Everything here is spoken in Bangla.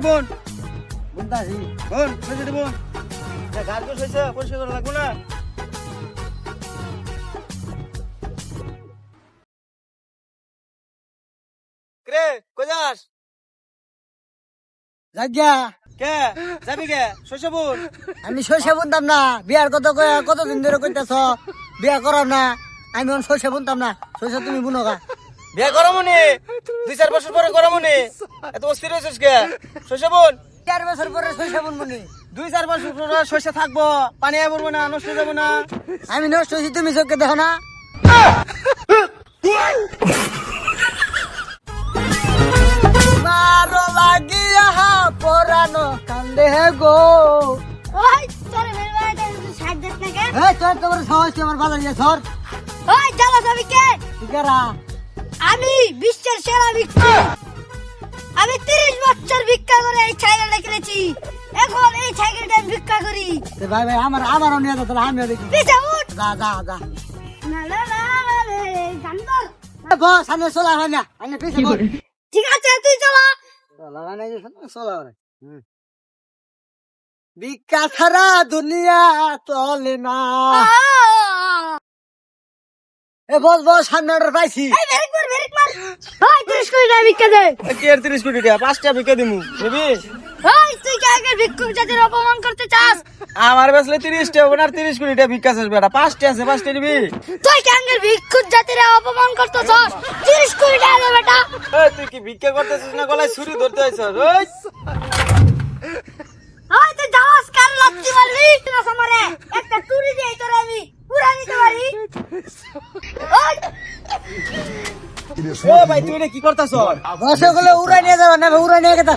বোন বুনতাছি বোন সইছে বোন গাছ তো সইছে পরিষ্কার করা লাগবো না রে কই যাস জাগিয়া কে যাবি কে সইছে বোন আমি শস্য বুনতাম না বিয়ার কতদিন ধরে কইতাছ বিয়া করার না আমি শস্য বুনতাম না শস্য তুমি বুনো গা বিয়ে করো মনে 2-4 বছর পরে করো মনে এত অস্থির হয়েছিস কে সইছে বোন 4 বছর পরে শস্য বুনবনি 2-4 বছর পরে সইছে থাকবো পানি আয় পড়বো না নষ্ট যাবো না আমি নষ্ট হয়েছি তুমি চোখে দেখো না মারো লাগিয়া পরানো কান্দে গো ওই তোরে মেরবাইতে সাইড দেখ না কে এই তোর তোমার সাহস কি আমার ভালো লাগে সর ওই জ্বালা যাবি কে ঠিকারা আমি বিশ্বের সেরা ভিক্ষুক আমি 30 বছর ভিক্ষা করে এই সাইকেলটা কিনেছি এখন এই সাইকেলটা আমি ভিক্ষা করি ভাই ভাই আমারও নিয়ে যাও আমিও দেখি পিছে উঠ যা যা যা না না না জানতর বস সামনে চলা হয় না আমি পিছে বল ঠিক আছে তুই চলা চলা হয় না যে চলা হয় ভিক্ষা ছাড়া দুনিয়া চলে না এ বস বস সামনে অর্ডার পাইছি এই ব্রেক মার ওই 30 কোটি টাকা ভিক্ষা দে কি আর 30 কোটি টাকা 5টা বিকে দিমু দেবি ওই তুই কি আগে ভিক্ষুক জাতির অপমান করতে চাস আমার বেসলে 30 টা হবে না 30 কোটি টাকা ভিক্ষা চাস বেটা 5টা আছে 5টা নিবি তুই কি আগে ভিক্ষুক জাতির অপমান করতে চাস 30 কোটি টাকা দে বেটা এই তুই কি ভিক্ষা করতেছিস না গলায় ছুরি ধরতে আইছস ওই ওই তুই যাওয়াস কার লাত্তি মারবি না আমারে একটা টুরি দেই তোরে আমি পুরা নিতে পারি ওই ও ভাই তুই এটা কি করতাছ বসে গুলো উড়াই নিয়ে যাবে না উড়াই নিয়ে গেছে